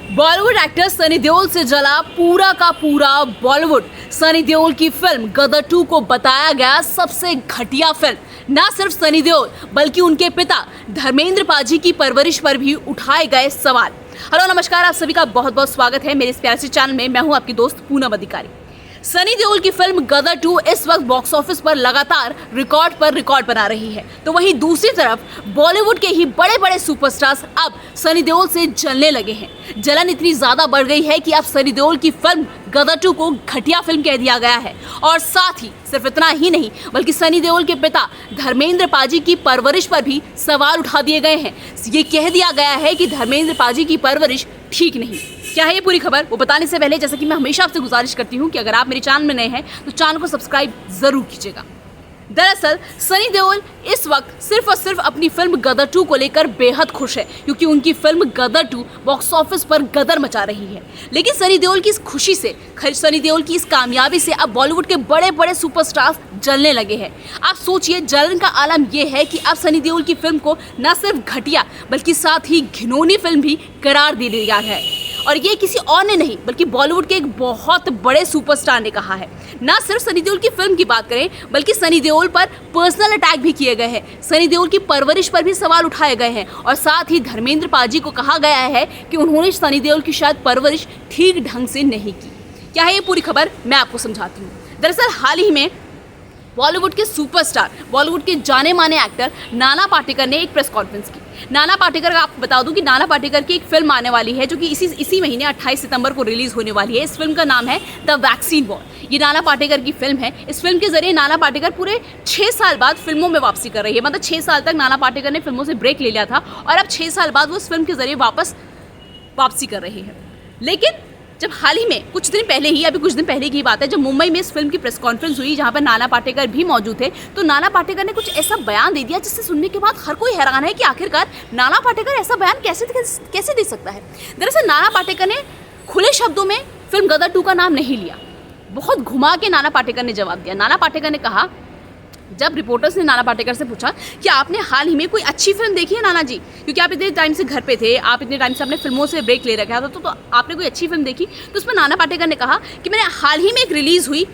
Bollywood actor Sunny Deol से जला पूरा का पूरा बॉलीवुड। सनी देओल की फिल्म गदर 2 को बताया गया सबसे घटिया फिल्म। न सिर्फ सनी देओल बल्कि उनके पिता धर्मेंद्र पाजी की परवरिश पर भी उठाए गए सवाल। हेलो नमस्कार, आप सभी का बहुत बहुत स्वागत है मेरे इस प्यारे से चैनल में। मैं हूं आपकी दोस्त पूनम अधिकारी। सनी देओल की फिल्म गदर 2 इस वक्त बॉक्स ऑफिस पर लगातार रिकॉर्ड पर रिकॉर्ड बना रही है, तो वहीं दूसरी तरफ बॉलीवुड के ही बड़े बड़े सुपरस्टार्स अब सनी देओल से जलने लगे हैं। जलन इतनी ज्यादा बढ़ गई है कि अब सनी देओल की फिल्म गदर 2 को घटिया फिल्म कह दिया गया है। और साथ ही सिर्फ इतना ही नहीं बल्कि सनी देओल के पिता धर्मेंद्र पाजी की परवरिश पर भी सवाल उठा दिए गए हैं। ये कह दिया गया है कि धर्मेंद्र पाजी की परवरिश ठीक नहीं। क्या है ये पूरी खबर, वो बताने से पहले जैसा कि मैं हमेशा आपसे गुजारिश करती हूँ कि अगर आप मेरे चैनल में नए हैं तो चैनल को सब्सक्राइब जरूर कीजिएगा। दरअसल सनी देओल इस वक्त सिर्फ और सिर्फ अपनी फिल्म गदर 2 को लेकर बेहद खुश है, क्योंकि उनकी फिल्म गदर 2 बॉक्स ऑफिस पर गदर मचा रही है। लेकिन सनी देओल की इस खुशी से, सनी देओल की इस कामयाबी से अब बॉलीवुड के बड़े बड़े सुपरस्टार्स जलने लगे हैं। आप सोचिए, जलन का आलम यह है कि अब सनी देओल की फिल्म को न सिर्फ घटिया बल्कि साथ ही घिनौनी फिल्म भी करार दे दिया है। और ये किसी और ने नहीं बल्कि बॉलीवुड के एक बहुत बड़े सुपरस्टार ने कहा है। ना सिर्फ सनी देओल की फिल्म की बात करें बल्कि सनी देओल पर पर्सनल अटैक भी किए गए हैं। सनी देओल की परवरिश पर भी सवाल उठाए गए हैं और साथ ही धर्मेंद्र पाजी को कहा गया है कि उन्होंने सनी देओल की शायद परवरिश ठीक ढंग से नहीं की। क्या है ये पूरी खबर, मैं आपको समझाती हूँ। दरअसल हाल ही में बॉलीवुड के सुपरस्टार, बॉलीवुड के जाने माने एक्टर नाना पाटेकर ने एक प्रेस कॉन्फ्रेंस की। नाना पाटेकर का आपको बता दूं कि नाना पाटेकर की एक फिल्म आने वाली है जो कि इसी महीने 28 सितंबर को रिलीज होने वाली है। इस फिल्म का नाम है द वैक्सीन वॉर। ये नाना पाटेकर की फिल्म है। इस फिल्म के जरिए नाना पाटेकर पूरे 6 साल बाद फिल्मों में वापसी कर रही है। मतलब 6 साल तक नाना पाटेकर ने फिल्मों से ब्रेक ले लिया था और अब 6 साल बाद वो इस फिल्म के जरिए वापसी कर रही है। लेकिन जब हाल ही में कुछ दिन पहले की बात है, जब मुंबई में इस फिल्म की प्रेस कॉन्फ्रेंस हुई जहां पर नाना पाटेकर भी मौजूद थे, तो नाना पाटेकर ने कुछ ऐसा बयान दे दिया जिससे सुनने के बाद हर कोई हैरान है कि आखिरकार नाना पाटेकर ऐसा बयान कैसे दे सकता है। दरअसल नाना पाटेकर ने खुले शब्दों में फिल्म गदर 2 का नाम नहीं लिया, बहुत घुमा के नाना पाटेकर ने जवाब दिया। नाना पाटेकर ने कहा, जब रिपोर्टर्स ने नाना पाटेकर से पूछा कि आपने हाल ही में कोई अच्छी फिल्म देखी है नाना जी, क्योंकि आप इतने टाइम से घर पे थे, आप इतने टाइम से अपने फिल्मों से ब्रेक ले रखा था, तो आपने कोई अच्छी फिल्म देखी? तो उसमें नाना पाटेकर ने कहा कि मैंने हाल ही में एक रिलीज़ हुई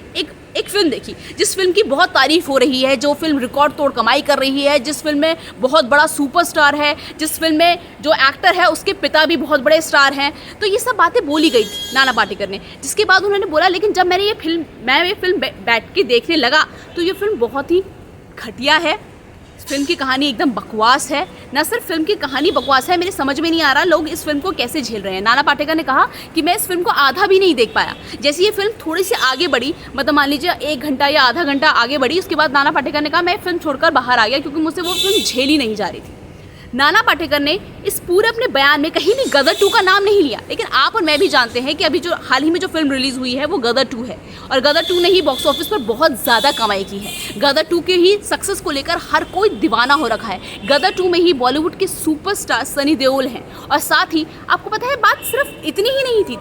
एक फिल्म देखी, जिस फिल्म की बहुत तारीफ हो रही है, जो फिल्म रिकॉर्ड तोड़ कमाई कर रही है, जिस फिल्म में बहुत बड़ा सुपरस्टार है, जिस फिल्म में जो एक्टर है उसके पिता भी बहुत बड़े स्टार हैं। तो ये सब बातें बोली गई थी नाना पाटेकर ने, जिसके बाद उन्होंने बोला, लेकिन जब मैं ये फिल्म बैठ के देखने लगा तो ये फिल्म बहुत ही घटिया है। फिल्म की कहानी एकदम बकवास है। न सिर्फ फिल्म की कहानी बकवास है, मेरे समझ में नहीं आ रहा लोग इस फिल्म को कैसे झेल रहे हैं। नाना पाटेकर ने कहा कि मैं इस फिल्म को आधा भी नहीं देख पाया। जैसे ये फिल्म थोड़ी सी आगे बढ़ी, मतलब मान लीजिए 1 घंटा या आधा घंटा आगे बढ़ी, उसके बाद नाना पाटेकर ने कहा मैं फिल्म छोड़कर बाहर आ गया, क्योंकि मुझसे वो फिल्म झेली नहीं जा रही थी। नाना पाटेकर ने इस पूरे अपने बयान में कहीं भी गदर 2 का नाम नहीं लिया। लेकिन आप और मैं भी जानते हैं कि अभी जो हाल ही में जो फिल्म रिलीज हुई है वो गदर 2 है, और गदर 2 ने ही बॉक्स ऑफिस पर बहुत ज़्यादा कमाई की है। गदर 2 के ही सक्सेस को लेकर हर कोई दीवाना हो रखा है। गदर 2 में ही बॉलीवुड के सुपरस्टार सनी देओल हैं। और साथ ही आपको पता है, बात सिर्फ इतनी ही नहीं थी।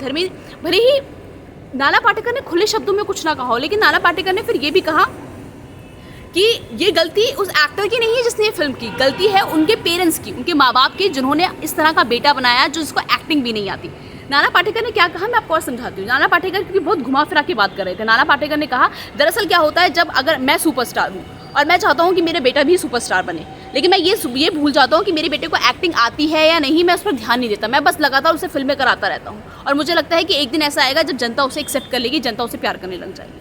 भले ही नाना पाटेकर ने खुले शब्दों में कुछ ना कहा हो, लेकिन नाना पाटेकर ने फिर ये भी कहा कि ये गलती उस एक्टर की नहीं है जिसने ये फिल्म की, गलती है उनके पेरेंट्स की, उनके माँ बाप की, जिन्होंने इस तरह का बेटा बनाया जो जिसको एक्टिंग भी नहीं आती। नाना पाटेकर ने क्या कहा, मैं आपको और समझाती हूँ। नाना पाटेकर क्योंकि बहुत घुमा फिरा के बात कर रहे थे। नाना पाटेकर ने कहा, दरअसल क्या होता है, जब अगर मैं सुपरस्टार हूँ और मैं चाहता हूँ कि मेरे बेटा भी सुपरस्टार बने, लेकिन मैं ये भूल जाता हूँ कि मेरे बेटे को एक्टिंग आती है या नहीं, मैं उस पर ध्यान नहीं देता, मैं बस लगातार उसे फिल्में कराता रहता हूँ। और मुझे लगता है कि एक दिन ऐसा आएगा जब जनता उसे एक्सेप्ट कर लेगी, जनता उसे प्यार करने लग जाएगी।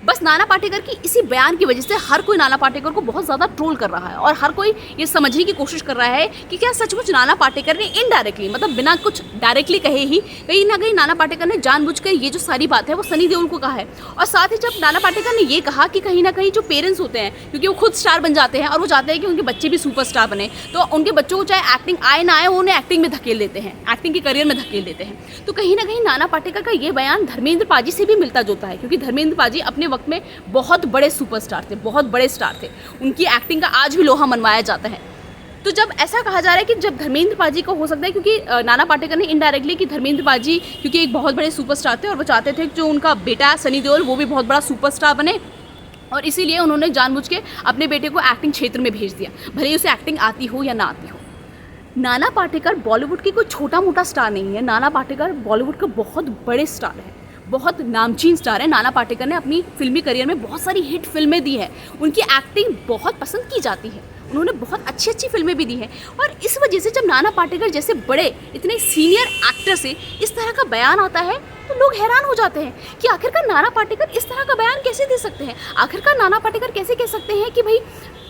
बस नाना पाटेकर की इसी बयान की वजह से हर कोई नाना पाटेकर को बहुत ज़्यादा ट्रोल कर रहा है, और हर कोई ये समझने की कोशिश कर रहा है कि क्या सचमुच नाना पाटेकर ने इनडायरेक्टली, मतलब बिना कुछ डायरेक्टली कहे ही, कहीं ना कहीं नाना पाटेकर ने जानबूझकर ये जो सारी बात है वो सनी देओल को कहा है। और साथ ही जब नाना पाटेकर ने ये कहा कि कहीं ना कहीं जो पेरेंट्स होते हैं, क्योंकि वो खुद स्टार बन जाते हैं और वो चाहते हैं कि उनके बच्चे भी सुपरस्टार बने, तो उनके बच्चों को चाहे एक्टिंग आए ना आए, वो उन्हें एक्टिंग में धकेल देते हैं, एक्टिंग के करियर में धकेल देते हैं। तो कहीं ना कहीं नाना पाटेकर का ये बयान धर्मेंद्र पाजी से भी मिलता जुलता है, क्योंकि धर्मेंद्र पाजी अपने वक्त में बहुत बड़े सुपरस्टार थे, बहुत बड़े स्टार थे। उनकी एक्टिंग का आज भी लोहा मनवाया जाता है। तो जब ऐसा कहा जा रहा है कि जब धर्मेंद्र पाजी को हो सकता है, क्योंकि नाना पाटेकर ने इनडायरेक्टली कि धर्मेंद्र पाजी क्योंकि एक बहुत बड़े सुपरस्टार थे और वो चाहते थे कि जो उनका बेटा सनी देओल वो भी बहुत बड़ा सुपरस्टार बने, और इसीलिए उन्होंने जानबूझ के अपने बेटे को एक्टिंग क्षेत्र में भेज दिया, भले ही उसे एक्टिंग आती हो या ना आती हो। नाना पाटेकर बॉलीवुड की कोई छोटा मोटा स्टार नहीं है। नाना पाटेकर बॉलीवुड का बहुत बड़े स्टार है, बहुत नामचीन स्टार है। नाना पाटेकर ने अपनी फिल्मी करियर में बहुत सारी हिट फिल्में दी है, उनकी एक्टिंग बहुत पसंद की जाती है, उन्होंने बहुत अच्छी अच्छी फिल्में भी दी हैं। और इस वजह से जब नाना पाटेकर जैसे बड़े इतने सीनियर एक्टर से इस तरह का बयान आता है तो लोग हैरान हो जाते हैं कि आखिरकार नाना पाटेकर इस तरह का बयान कैसे दे सकते हैं। आखिरकार नाना पाटेकर कैसे कह सकते हैं कि भाई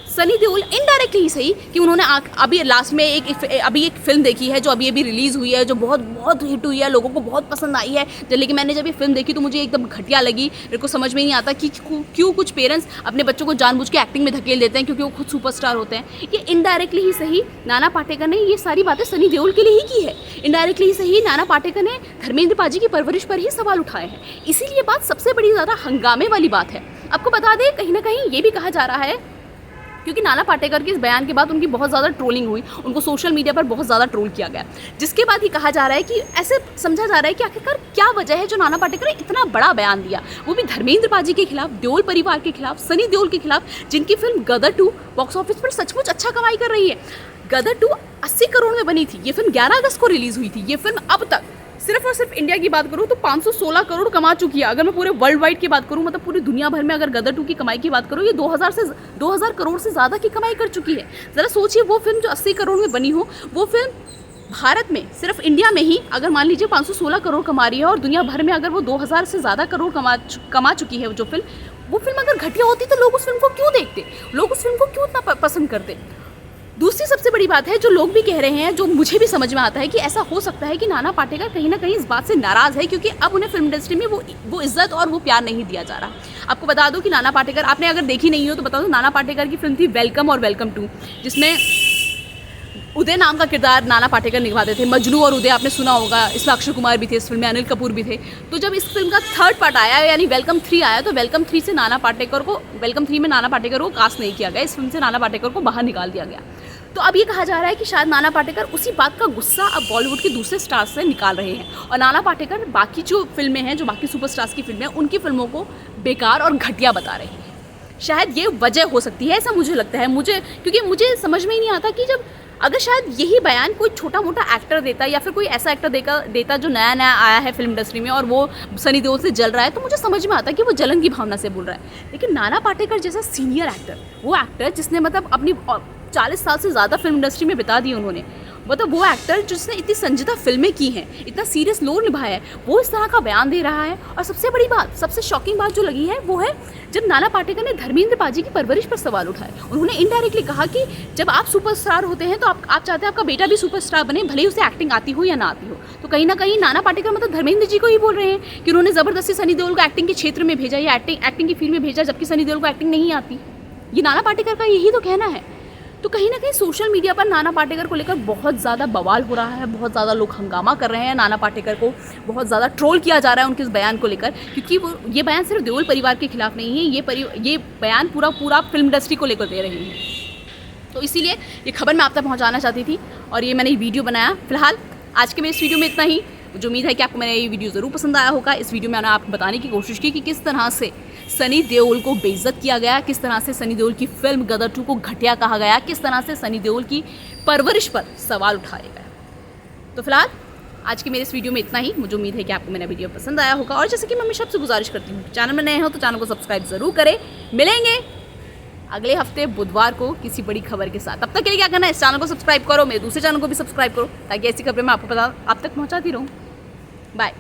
सनी देओल इनडायरेक्टली ही सही कि उन्होंने अभी लास्ट में एक फिल्म देखी है जो अभी रिलीज़ हुई है, जो बहुत बहुत हिट हुई है, लोगों को बहुत पसंद आई है। लेकिन मैंने जब ये फिल्म देखी तो मुझे एकदम घटिया लगी। मेरे को समझ में नहीं आता कि क्यों कुछ पेरेंट्स अपने बच्चों को जानबूझ के एक्टिंग में धकेल देते हैं क्योंकि वो खुद सुपरस्टार होते हैं। ये इनडायरेक्टली ही सही नाना पाटेकर ने ये सारी बातें सनी देओल के लिए ही की है। इनडायरेक्टली ही सही नाना पाटेकर ने धर्मेंद्र पाजी की परवरिश पर ही सवाल उठाए हैं। इसीलिए बात सबसे बड़ी ज़्यादा हंगामे वाली बात है। आपको बता दें, कहीं ना कहीं ये भी कहा जा रहा है क्योंकि नाना पाटेकर के इस बयान के बाद उनकी बहुत ज़्यादा ट्रोलिंग हुई, उनको सोशल मीडिया पर बहुत ज़्यादा ट्रोल किया गया, जिसके बाद ही कहा जा रहा है कि ऐसे समझा जा रहा है कि आखिरकार क्या वजह है जो नाना पाटेकर ने इतना बड़ा बयान दिया, वो भी धर्मेंद्र पाजी के खिलाफ, देओल परिवार के खिलाफ, सनी देओल के खिलाफ, जिनकी फिल्म गदर 2 बॉक्स ऑफिस पर सचमुच अच्छा कमाई कर रही है। गदर 2 80 करोड़ में बनी थी। ये फिल्म 11 अगस्त को रिलीज़ हुई थी। ये फिल्म अब तक सिर्फ और सिर्फ इंडिया की बात करूँ तो 516 करोड़ कमा चुकी है। अगर मैं पूरे वर्ल्ड वाइड की बात करूँ, मतलब पूरी दुनिया भर में अगर गदर 2 की कमाई की बात करूँ, ये 2000 करोड़ से ज़्यादा की कमाई कर चुकी है। ज़रा सोचिए, वो फिल्म जो 80 करोड़ में बनी हो, वो फिल्म भारत में सिर्फ इंडिया में ही अगर मान लीजिए 516 करोड़ कमा रही है और दुनिया भर में अगर वो 2000 से ज़्यादा करोड़ कमा चुकी है जो फिल्म, वो फिल्म अगर घटिया होती तो लोग उस फिल्म को क्यों देखते, लोग उस फिल्म को क्यों इतना पसंद करते। दूसरी सबसे बड़ी बात है जो लोग भी कह रहे हैं, जो मुझे भी समझ में आता है कि ऐसा हो सकता है कि नाना पाटेकर कहीं ना कहीं इस बात से नाराज़ है क्योंकि अब उन्हें फिल्म इंडस्ट्री में वो इज्जत और वो प्यार नहीं दिया जा रहा। आपको बता दो कि नाना पाटेकर, आपने अगर देखी नहीं हो तो बता दो, नाना पाटेकर की फिल्म थी वेलकम और वेलकम 2, जिसमें उदय नाम का किरदार नाना पाटेकर निभाते थे। मजनू और उदय आपने सुना होगा, इसमें अक्षय कुमार भी थे, इस फिल्म में अनिल कपूर भी थे। तो जब इस फिल्म का 3rd पार्ट आया यानी वेलकम 3 आया तो वेलकम 3 में नाना पाटेकर को कास्ट नहीं किया गया, इस फिल्म से नाना पाटेकर को बाहर निकाल दिया गया। तो अब ये कहा जा रहा है कि शायद नाना पाटेकर उसी बात का गुस्सा अब बॉलीवुड के दूसरे स्टार्स से निकाल रहे हैं और नाना पाटेकर बाकी जो फिल्में हैं, जो बाकी सुपरस्टार्स की फिल्में हैं, उनकी फिल्मों को बेकार और घटिया बता रहे हैं। शायद ये वजह हो सकती है, ऐसा मुझे लगता है। क्योंकि मुझे समझ में ही नहीं आता कि जब अगर शायद यही बयान कोई छोटा मोटा एक्टर देता या फिर कोई ऐसा एक्टर देता जो नया नया आया है फिल्म इंडस्ट्री में और वो सनी देओल से जल रहा है, तो मुझे समझ में आता कि वो जलन की भावना से बोल रहा है। लेकिन नाना पाटेकर जैसा सीनियर एक्टर, वो एक्टर जिसने मतलब अपनी 40 साल से ज़्यादा फिल्म इंडस्ट्री में बिता दी उन्होंने, मतलब वो एक्टर जिसने इतनी संजीदा फिल्में की हैं, इतना सीरियस रोल निभाया है, वो इस तरह का बयान दे रहा है। और सबसे बड़ी बात, सबसे शॉकिंग बात जो लगी है वो है जब नाना पाटेकर ने धर्मेंद्र पाजी की परवरिश पर सवाल उठाए। उन्होंने इनडायरेक्टली कहा कि जब आप सुपरस्टार होते हैं तो आप चाहते हैं आपका बेटा भी सुपरस्टार बने, भले ही उसे एक्टिंग आती हो या ना आती हो। तो कहीं ना कहीं नाना पाटेकर मतलब धर्मेंद्र जी को ही बोल रहे हैं कि उन्होंने ज़बरदस्ती सनी देओल को एक्टिंग के क्षेत्र में भेजा या एक्टिंग की फील्ड में भेजा, जबकि सनी देओल को एक्टिंग नहीं आती। ये नाना पाटेकर का यही तो कहना है। तो कहीं ना कहीं सोशल मीडिया पर नाना पाटेकर को लेकर बहुत ज़्यादा बवाल हो रहा है, बहुत ज़्यादा लोग हंगामा कर रहे हैं, नाना पाटेकर को बहुत ज़्यादा ट्रोल किया जा रहा है उनके इस बयान को लेकर, क्योंकि वो ये बयान सिर्फ देओल परिवार के खिलाफ नहीं है, ये बयान पूरा फिल्म इंडस्ट्री को लेकर दे रही है। तो इसीलिए ये खबर मैं आप तक पहुँचाना चाहती थी और ये मैंने वीडियो बनाया। फिलहाल आज के मेरे इस वीडियो में इतना ही। मुझे उम्मीद है कि आपको मेरा ये वीडियो ज़रूर पसंद आया होगा। इस वीडियो में मैंने आपको बताने की कोशिश की कि किस तरह से सनी देओल को बेइज्जत किया गया, किस तरह से सनी देओल की फिल्म गदर 2 को घटिया कहा गया, किस तरह से सनी देओल की परवरिश पर सवाल उठाए गए। तो फिलहाल आज के मेरे इस वीडियो में इतना ही। मुझे उम्मीद है कि आपको मेरा वीडियो पसंद आया होगा और जैसे कि मैं हमेशा आपसे गुजारिश करती हूँ, चैनल में नए हो तो चैनल को सब्सक्राइब ज़रूर करें। मिलेंगे अगले हफ्ते बुधवार को किसी बड़ी खबर के साथ। तब तक के लिए क्या करना है, इस चैनल को सब्सक्राइब करो, मेरे दूसरे चैनल को भी सब्सक्राइब करो ताकि ऐसी खबरें मैं आपको आप तक पहुँचाती रहूँ। बाय।